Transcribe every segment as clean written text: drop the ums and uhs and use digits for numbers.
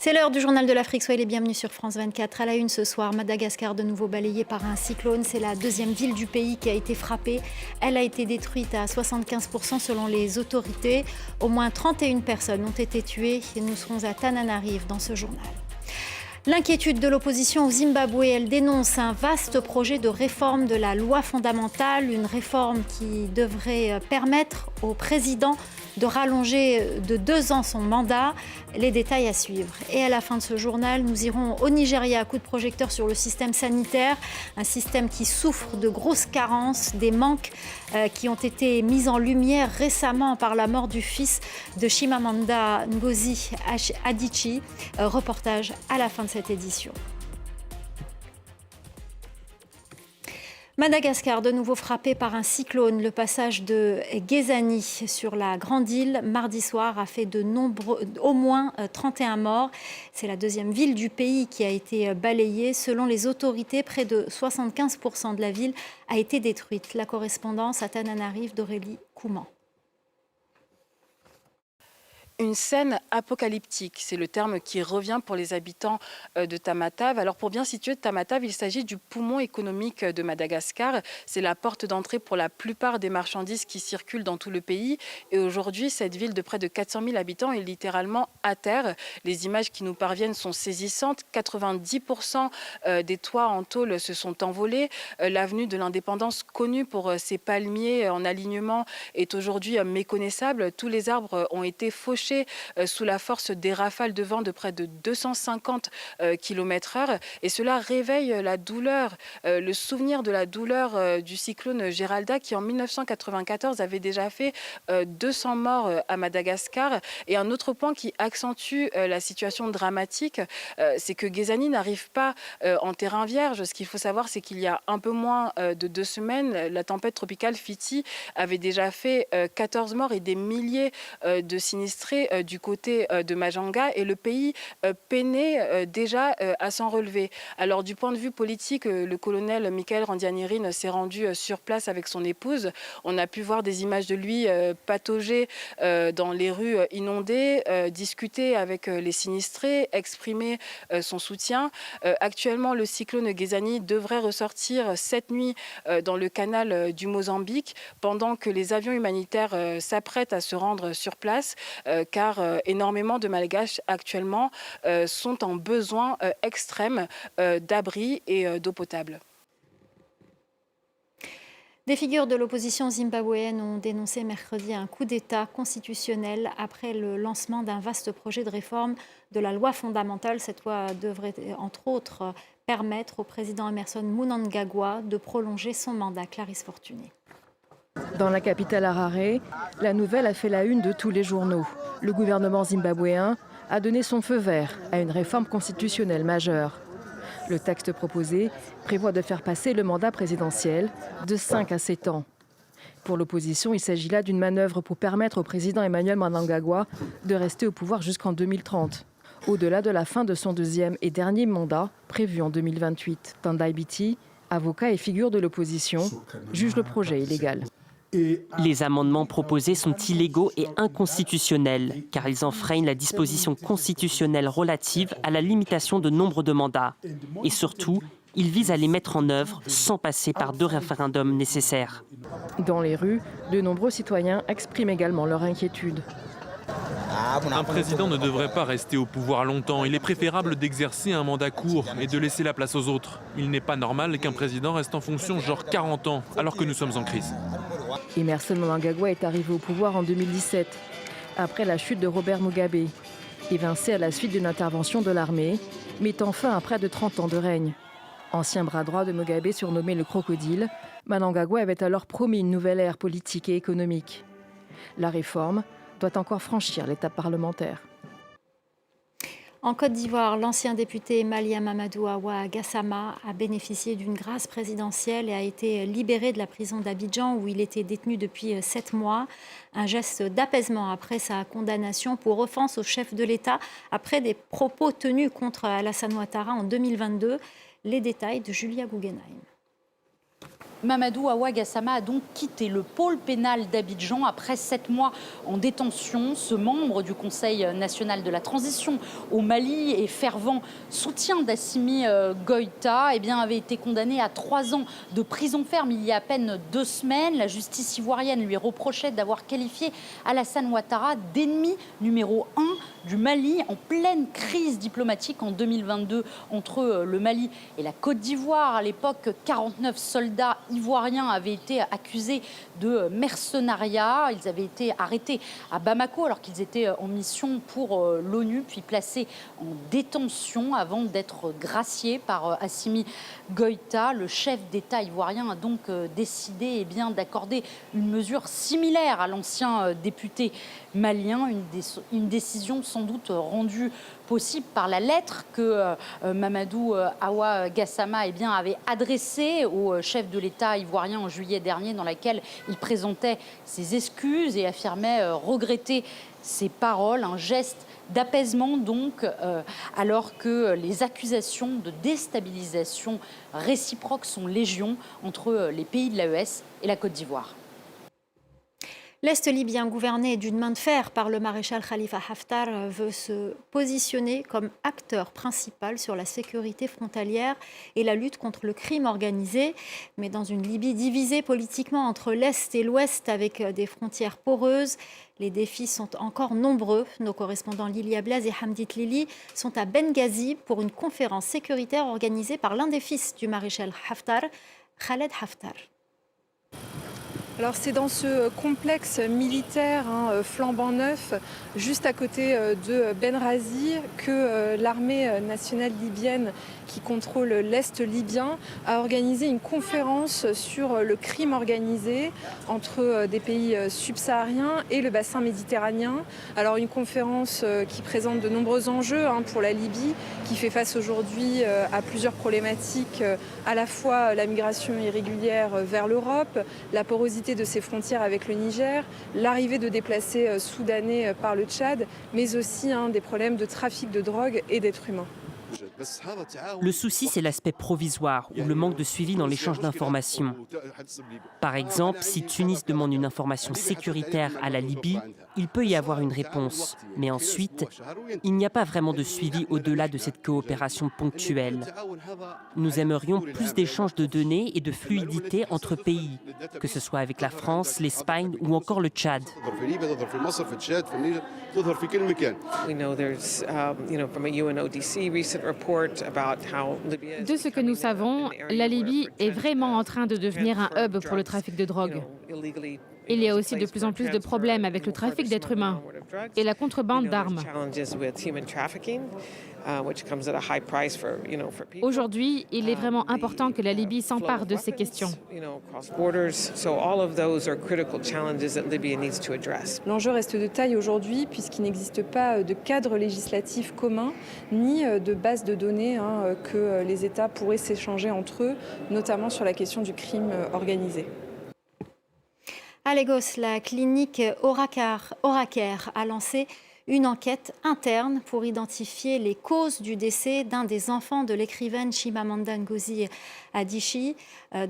C'est l'heure du journal de l'Afrique. Soyez les bienvenus sur France 24. À la une ce soir, Madagascar de nouveau balayée par un cyclone. C'est la deuxième ville du pays qui a été frappée. Elle a été détruite à 75% selon les autorités. Au moins 31 personnes ont été tuées. Et nous serons à Tananarive dans ce journal. L'inquiétude de l'opposition au Zimbabwe, elle dénonce un vaste projet de réforme de la loi fondamentale, une réforme qui devrait permettre au président de rallonger de 2 ans son mandat. Les détails à suivre. Et à la fin de ce journal, nous irons au Nigeria à coup de projecteur sur le système sanitaire, un système qui souffre de grosses carences, des manques qui ont été mis en lumière récemment par la mort du fils de Chimamanda Ngozi Adichie. Reportage à la fin de cette édition. Madagascar, de nouveau frappé par un cyclone. Le passage de Gezani sur la Grande Île mardi soir a fait au moins 31 morts. C'est la deuxième ville du pays qui a été balayée. Selon les autorités, près de 75% de la ville a été détruite. La correspondance à Tananarive d'Aurélie Couman. Une scène apocalyptique, c'est le terme qui revient pour les habitants de Tamatave. Alors pour bien situer Tamatave, il s'agit du poumon économique de Madagascar. C'est la porte d'entrée pour la plupart des marchandises qui circulent dans tout le pays. Et aujourd'hui, cette ville de près de 400 000 habitants est littéralement à terre. Les images qui nous parviennent sont saisissantes. 90% des toits en tôle se sont envolés. L'avenue de l'Indépendance, connue pour ses palmiers en alignement, est aujourd'hui méconnaissable. Tous les arbres ont été fauchés sous la force des rafales de vent de près de 250 km/h. Et cela réveille la douleur, le souvenir de la douleur du cyclone Géralda qui en 1994 avait déjà fait 200 morts à Madagascar. Et un autre point qui accentue la situation dramatique, c'est que Gezani n'arrive pas en terrain vierge. Ce qu'il faut savoir, c'est qu'il y a un peu moins de 2 semaines, la tempête tropicale Fiti avait déjà fait 14 morts et des milliers de sinistrés du côté de Majanga, et le pays peinait déjà à s'en relever. Alors du point de vue politique, le colonel Michael Randrianirina s'est rendu sur place avec son épouse. On a pu voir des images de lui patauger dans les rues inondées, discuter avec les sinistrés, exprimer son soutien. Actuellement, le cyclone Gezani devrait ressortir cette nuit dans le canal du Mozambique, pendant que les avions humanitaires s'apprêtent à se rendre sur place, car énormément de Malgaches actuellement sont en besoin extrême d'abri et d'eau potable. Des figures de l'opposition zimbabwéenne ont dénoncé mercredi un coup d'État constitutionnel après le lancement d'un vaste projet de réforme de la loi fondamentale. Cette loi devrait, entre autres, permettre au président Emmerson Mnangagwa de prolonger son mandat. Clarisse Fortuné. Dans la capitale Harare, la nouvelle a fait la une de tous les journaux. Le gouvernement zimbabwéen a donné son feu vert à une réforme constitutionnelle majeure. Le texte proposé prévoit de faire passer le mandat présidentiel de 5 à 7 ans. Pour l'opposition, il s'agit là d'une manœuvre pour permettre au président Emmanuel Mnangagwa de rester au pouvoir jusqu'en 2030, au-delà de la fin de son deuxième et dernier mandat prévu en 2028. Tandai Biti, avocat et figure de l'opposition, juge le projet illégal. Les amendements proposés sont illégaux et inconstitutionnels, car ils enfreignent la disposition constitutionnelle relative à la limitation de nombre de mandats. Et surtout, ils visent à les mettre en œuvre sans passer par 2 référendums nécessaires. Dans les rues, de nombreux citoyens expriment également leur inquiétude. Un président ne devrait pas rester au pouvoir longtemps. Il est préférable d'exercer un mandat court et de laisser la place aux autres. Il n'est pas normal qu'un président reste en fonction genre 40 ans, alors que nous sommes en crise. Emmerson Mnangagwa est arrivé au pouvoir en 2017, après la chute de Robert Mugabe, évincé à la suite d'une intervention de l'armée, mettant fin à près de 30 ans de règne. Ancien bras droit de Mugabe surnommé le crocodile, Mnangagwa avait alors promis une nouvelle ère politique et économique. La réforme doit encore franchir l'étape parlementaire. En Côte d'Ivoire, l'ancien député Malia Mamadou Awa Gassama a bénéficié d'une grâce présidentielle et a été libéré de la prison d'Abidjan où il était détenu depuis 7 mois. Un geste d'apaisement après sa condamnation pour offense au chef de l'État après des propos tenus contre Alassane Ouattara en 2022. Les détails de Julia Guggenheim. Mamadou Awa Gassama a donc quitté le pôle pénal d'Abidjan après 7 mois en détention. Ce membre du Conseil national de la transition au Mali et fervent soutien d'Assimi Goïta avait été condamné à 3 ans de prison ferme il y a à peine 2 semaines. La justice ivoirienne lui reprochait d'avoir qualifié Alassane Ouattara d'ennemi numéro 1 du Mali en pleine crise diplomatique en 2022 entre le Mali et la Côte d'Ivoire. À l'époque, 49 soldats ivoiriens avaient été accusés de mercenariat. Ils avaient été arrêtés à Bamako alors qu'ils étaient en mission pour l'ONU, puis placés en détention avant d'être graciés par Assimi Goïta. Le chef d'État ivoirien a donc décidé d'accorder une mesure similaire à l'ancien député malien, une décision sans doute rendue possible par la lettre que Mamadou Awa Gassama avait adressée au chef de l'État ivoirien en juillet dernier, dans laquelle il présentait ses excuses et affirmait regretter ses paroles, un geste d'apaisement donc, alors que les accusations de déstabilisation réciproque sont légion entre les pays de l'AES et la Côte d'Ivoire. L'Est libyen, gouverné d'une main de fer par le maréchal Khalifa Haftar, veut se positionner comme acteur principal sur la sécurité frontalière et la lutte contre le crime organisé. Mais dans une Libye divisée politiquement entre l'Est et l'Ouest avec des frontières poreuses, les défis sont encore nombreux. Nos correspondants Lilia Blaz et Hamdit Lili sont à Benghazi pour une conférence sécuritaire organisée par l'un des fils du maréchal Haftar, Khaled Haftar. Alors c'est dans ce complexe militaire flambant neuf, juste à côté de Benghazi, que l'armée nationale libyenne qui contrôle l'Est libyen a organisé une conférence sur le crime organisé entre des pays subsahariens et le bassin méditerranéen. Alors une conférence qui présente de nombreux enjeux pour la Libye, qui fait face aujourd'hui à plusieurs problématiques, à la fois la migration irrégulière vers l'Europe, la porosité de ses frontières avec le Niger, l'arrivée de déplacés soudanais par le Tchad, mais aussi des problèmes de trafic de drogue et d'êtres humains. Le souci, c'est l'aspect provisoire ou le manque de suivi dans l'échange d'informations. Par exemple, si Tunis demande une information sécuritaire à la Libye, il peut y avoir une réponse. Mais ensuite, il n'y a pas vraiment de suivi au-delà de cette coopération ponctuelle. Nous aimerions plus d'échanges de données et de fluidité entre pays, que ce soit avec la France, l'Espagne ou encore le Tchad. De ce que nous savons, la Libye est vraiment en train de devenir un hub pour le trafic de drogue. Il y a aussi de plus en plus de problèmes avec le trafic d'êtres humains et la contrebande d'armes. Aujourd'hui, il est vraiment important que la Libye s'empare de ces questions. L'enjeu reste de taille aujourd'hui puisqu'il n'existe pas de cadre législatif commun ni de base de données que les États pourraient s'échanger entre eux, notamment sur la question du crime organisé. À Lagos, la clinique Oracare a lancé une enquête interne pour identifier les causes du décès d'un des enfants de l'écrivaine Chimamanda Ngozi Adichie.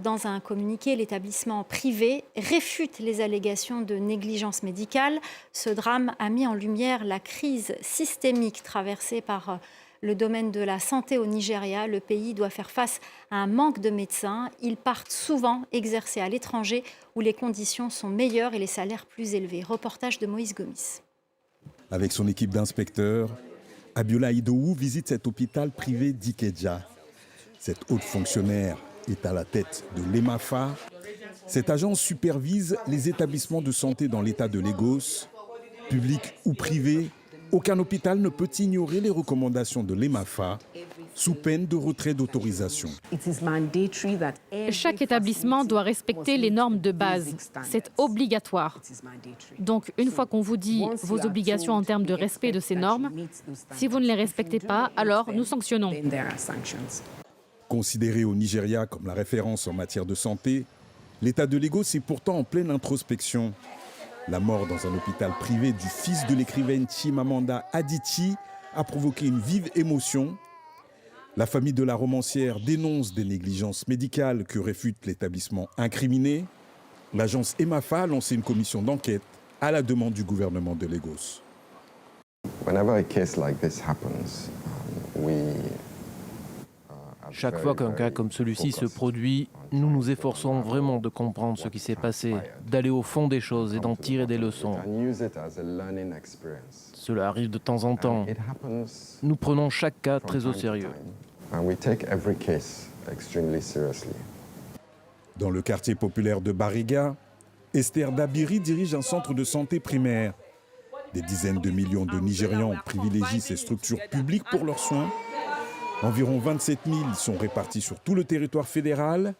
Dans un communiqué, l'établissement privé réfute les allégations de négligence médicale. Ce drame a mis en lumière la crise systémique traversée par le domaine de la santé au Nigeria. Le pays doit faire face à un manque de médecins. Ils partent souvent exercer à l'étranger où les conditions sont meilleures et les salaires plus élevés. Reportage de Moïse Gomis. Avec son équipe d'inspecteurs, Abiola Idowu visite cet hôpital privé d'Ikeja. Cette haute fonctionnaire est à la tête de l'EMAFA. Cette agence supervise les établissements de santé dans l'État de Lagos. Public ou privé, aucun hôpital ne peut ignorer les recommandations de l'EMAFA sous peine de retrait d'autorisation. Chaque établissement doit respecter les normes de base. C'est obligatoire. Donc, une fois qu'on vous dit vos obligations en termes de respect de ces normes, si vous ne les respectez pas, alors nous sanctionnons. Considéré au Nigeria comme la référence en matière de santé, l'État de Lagos est pourtant en pleine introspection. La mort dans un hôpital privé du fils de l'écrivaine Chimamanda Adichie a provoqué une vive émotion. La famille de la romancière dénonce des négligences médicales que réfute l'établissement incriminé. L'agence EMAFA a lancé une commission d'enquête à la demande du gouvernement de Lagos. Chaque fois qu'un cas comme celui-ci se produit, nous nous efforçons vraiment de comprendre ce qui s'est passé, d'aller au fond des choses et d'en tirer des leçons. Cela arrive de temps en temps. Nous prenons chaque cas très au sérieux. Dans le quartier populaire de Bariga, Esther Dabiri dirige un centre de santé primaire. Des dizaines de millions de Nigérians privilégient ces structures publiques pour leurs soins. Environ 27 000 sont répartis sur tout le territoire fédéral.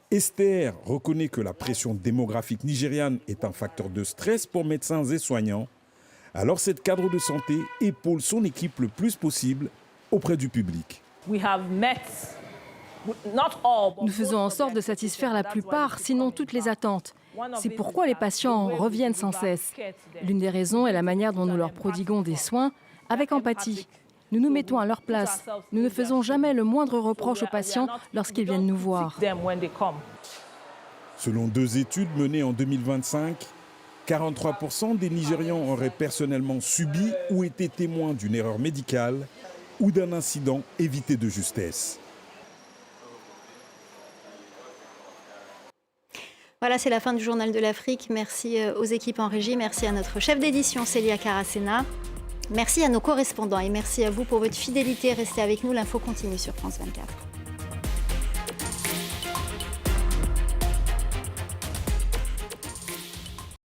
Esther reconnaît que la pression démographique nigériane est un facteur de stress pour médecins et soignants. Alors cette cadre de santé épaule son équipe le plus possible auprès du public. Nous faisons en sorte de satisfaire la plupart, sinon toutes les attentes. C'est pourquoi les patients reviennent sans cesse. L'une des raisons est la manière dont nous leur prodiguons des soins avec empathie. Nous nous mettons à leur place. Nous ne faisons jamais le moindre reproche aux patients lorsqu'ils viennent nous voir. Selon 2 études menées en 2025, 43% des Nigérians auraient personnellement subi ou été témoins d'une erreur médicale ou d'un incident évité de justesse. Voilà, c'est la fin du Journal de l'Afrique. Merci aux équipes en régie. Merci à notre chef d'édition, Célia Caracena. Merci à nos correspondants et merci à vous pour votre fidélité. Restez avec nous, l'info continue sur France 24.